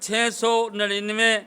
699,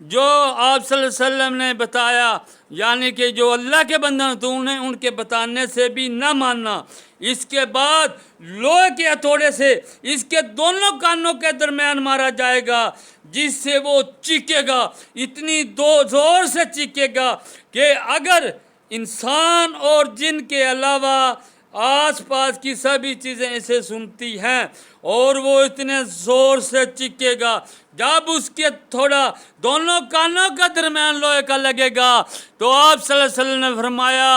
جو آپ صلی اللہ علیہ وسلم نے بتایا، یعنی کہ جو اللہ کے بندے تو انہیں ان کے بتانے سے بھی نہ ماننا۔ اس کے بعد لوہے کے ہتھوڑے سے اس کے دونوں کانوں کے درمیان مارا جائے گا، جس سے وہ چیخے گا، اتنی زور سے چیخے گا کہ اگر انسان اور جن کے علاوہ آس پاس کی سبھی چیزیں اسے سنتی ہیں، اور وہ اتنے زور سے چیخے گا، جب اس کے تھوڑا دونوں کانوں کا درمیان لوہے کا لگے گا تو آپ صلی اللہ علیہ وسلم نے فرمایا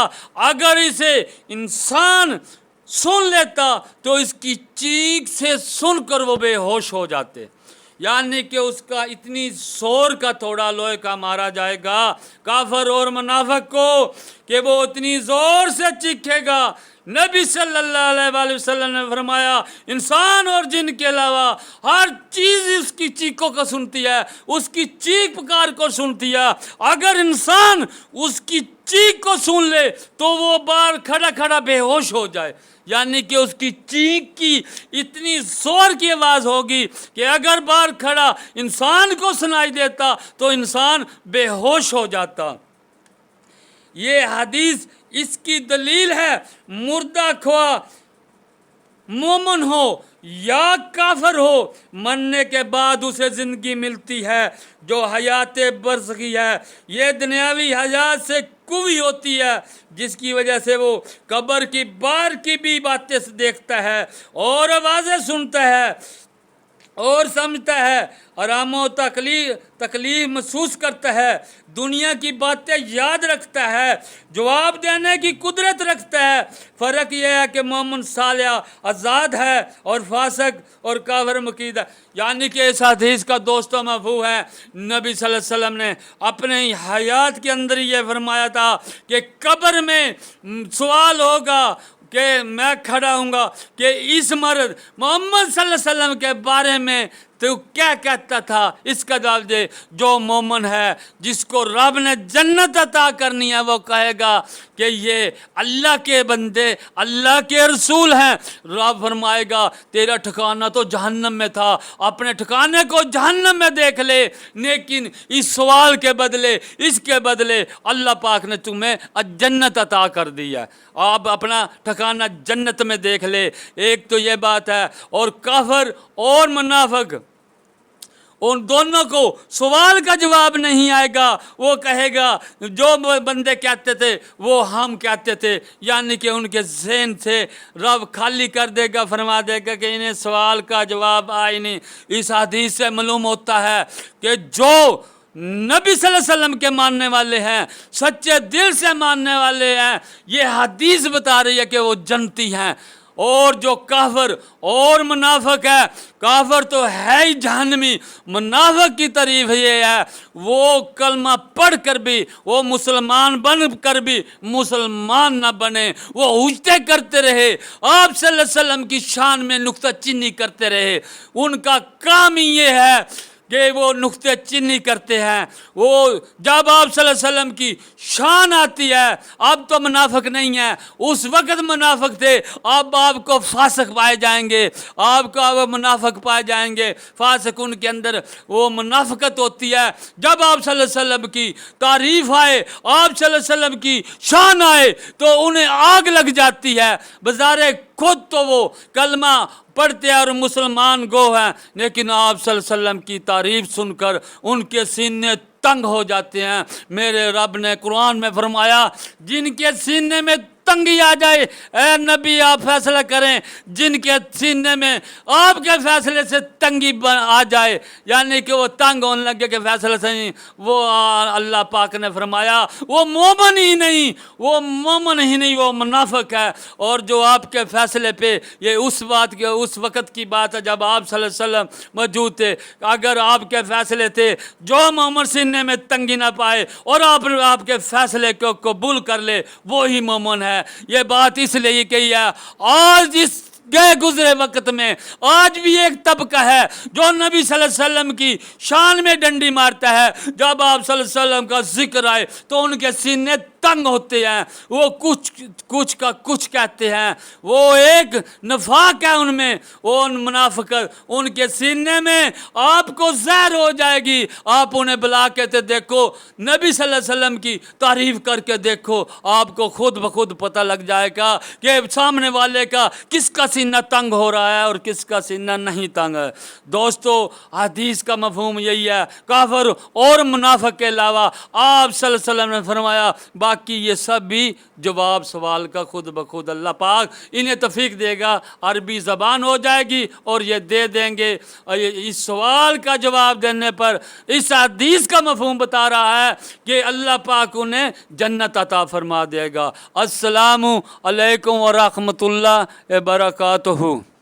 اگر اسے انسان سن لیتا تو اس کی چیخ سے سن کر وہ بے ہوش ہو جاتے، یعنی کہ اس کا اتنی زور کا تھوڑا لوہے کا مارا جائے گا کافر اور منافق کو کہ وہ اتنی زور سے چیخے گا۔ نبی صلی اللہ علیہ وآلہ وسلم نے فرمایا انسان اور جن کے علاوہ ہر چیز اس کی چیخوں کو سنتی ہے، اس کی چیخ پکار کو سنتی ہے، اگر انسان اس کی چیخ کو سن لے تو وہ باہر کھڑا کھڑا بے ہوش ہو جائے، یعنی کہ اس کی چیخ کی اتنی زور کی آواز ہوگی کہ اگر باہر کھڑا انسان کو سنائی دیتا تو انسان بے ہوش ہو جاتا۔ یہ حدیث اس کی دلیل ہے، مردہ خواہ مومن ہو یا کافر ہو، مرنے کے بعد اسے زندگی ملتی ہے جو حیات برزخی ہے۔ یہ دنیاوی حیات سے قوی ہوتی ہے جس کی وجہ سے وہ قبر کی باہر کی بھی باتیں دیکھتا ہے اور آوازیں سنتا ہے اور سمجھتا ہے، آرام و تکلیف محسوس کرتا ہے، دنیا کی باتیں یاد رکھتا ہے، جواب دینے کی قدرت رکھتا ہے۔ فرق یہ ہے کہ مومن صالح آزاد ہے اور فاسق اور کافر مقید ہے۔ یعنی کہ اس حدیث کا دوستوں مفہوم ہے، نبی صلی اللہ علیہ وسلم نے اپنے حیات کے اندر یہ فرمایا تھا کہ قبر میں سوال ہوگا کہ میں کھڑا ہوں گا کہ اس مرد محمد صلی اللہ علیہ وسلم کے بارے میں تو کیا کہتا تھا، اس کا جواب دے۔ جو مومن ہے جس کو رب نے جنت عطا کرنی ہے وہ کہے گا کہ یہ اللہ کے بندے اللہ کے رسول ہیں۔ رب فرمائے گا تیرا ٹھکانہ تو جہنم میں تھا، اپنے ٹھکانے کو جہنم میں دیکھ لے، لیکن اس سوال کے بدلے، اس کے بدلے اللہ پاک نے تمہیں جنت عطا کر دی ہے، آپ اپنا ٹھکانہ جنت میں دیکھ لے۔ ایک تو یہ بات ہے، اور کافر اور منافق ان دونوں کو سوال کا جواب نہیں آئے گا، وہ کہے گا جو بندے کہتے تھے وہ ہم کہتے تھے، یعنی کہ ان کے ذہن سے رب خالی کر دے گا، فرما دے گا کہ انہیں سوال کا جواب آئے نہیں۔ اس حدیث سے معلوم ہوتا ہے کہ جو نبی صلی اللہ علیہ وسلم کے ماننے والے ہیں، سچے دل سے ماننے والے ہیں، یہ حدیث بتا رہی ہے کہ وہ جنتی ہیں۔ اور جو کافر اور منافق ہے، کافر تو ہے ہی جہنمی، منافق کی تعریف یہ ہے وہ کلمہ پڑھ کر بھی، وہ مسلمان بن کر بھی مسلمان نہ بنے، وہ حجتیں کرتے رہے، آپ صلی اللہ علیہ وسلم کی شان میں نکتہ چینی کرتے رہے۔ ان کا کام ہی یہ ہے کہ وہ نکتے چینی کرتے ہیں۔ وہ جب آپ صلی اللہ علیہ وسلم کی شان آتی ہے، اب تو منافق نہیں ہے، اس وقت منافق تھے، اب آپ کو فاسق پائے جائیں گے، آپ کو اب منافق پائے جائیں گے۔ فاسق ان کے اندر وہ منافقت ہوتی ہے۔ جب آپ صلی اللہ علیہ وسلم کی تعریف آئے، آپ صلی اللہ علیہ وسلم کی شان آئے تو انہیں آگ لگ جاتی ہے، بظاہر خود تو وہ کلمہ پڑھتے ہیں اور مسلمان گو ہیں، لیکن آپ صلی اللہ علیہ وسلم کی تعریف سن کر ان کے سینے تنگ ہو جاتے ہیں۔ میرے رب نے قرآن میں فرمایا جن کے سینے میں تنگی آ جائے، اے نبی آپ فیصلہ کریں، جن کے سینے میں آپ کے فیصلے سے تنگی آ جائے، یعنی کہ وہ تنگ ہونے لگے کہ فیصلہ سے نہیں، وہ اللہ پاک نے فرمایا وہ مومن ہی نہیں، وہ مومن ہی نہیں، وہ منافق ہے۔ اور جو آپ کے فیصلے پہ، یہ اس بات کے اس وقت کی بات ہے جب آپ صلی اللہ علیہ وسلم موجود تھے، اگر آپ کے فیصلے تھے جو مومن سینے میں تنگی نہ پائے اور آپ کے فیصلے کو قبول کر لے وہی مومن ہے۔ یہ بات اس لیے کہی ہے، آج اس گئے گزرے وقت میں آج بھی ایک طبقہ ہے جو نبی صلی اللہ علیہ وسلم کی شان میں ڈنڈی مارتا ہے، جب آپ صلی اللہ علیہ وسلم کا ذکر آئے تو ان کے سینے تنگ ہوتے ہیں، وہ کچھ کا کچھ کہتے ہیں، وہ ایک نفاق ہے ان میں، وہ منافقت ان کے سینے میں آپ کو زہر ہو جائے گی۔ آپ انہیں بلا کے تے دیکھو، نبی صلی اللہ علیہ وسلم کی تعریف کر کے دیکھو، آپ کو خود بخود پتہ لگ جائے گا کہ سامنے والے کا کس کا سینہ تنگ ہو رہا ہے اور کس کا سینہ نہیں تنگ ہے۔ دوستو حدیث کا مفہوم یہی ہے، کافر اور منافق کے علاوہ آپ صلی اللہ علیہ وسلم نے فرمایا باقی یہ سب بھی جواب سوال کا خود بخود اللہ پاک انہیں توفیق دے گا، عربی زبان ہو جائے گی اور یہ دے دیں گے۔ اس سوال کا جواب دینے پر اس حدیث کا مفہوم بتا رہا ہے کہ اللہ پاک انہیں جنت عطا فرما دے گا۔ السلام علیکم ورحمۃ اللہ وبرکاتہ۔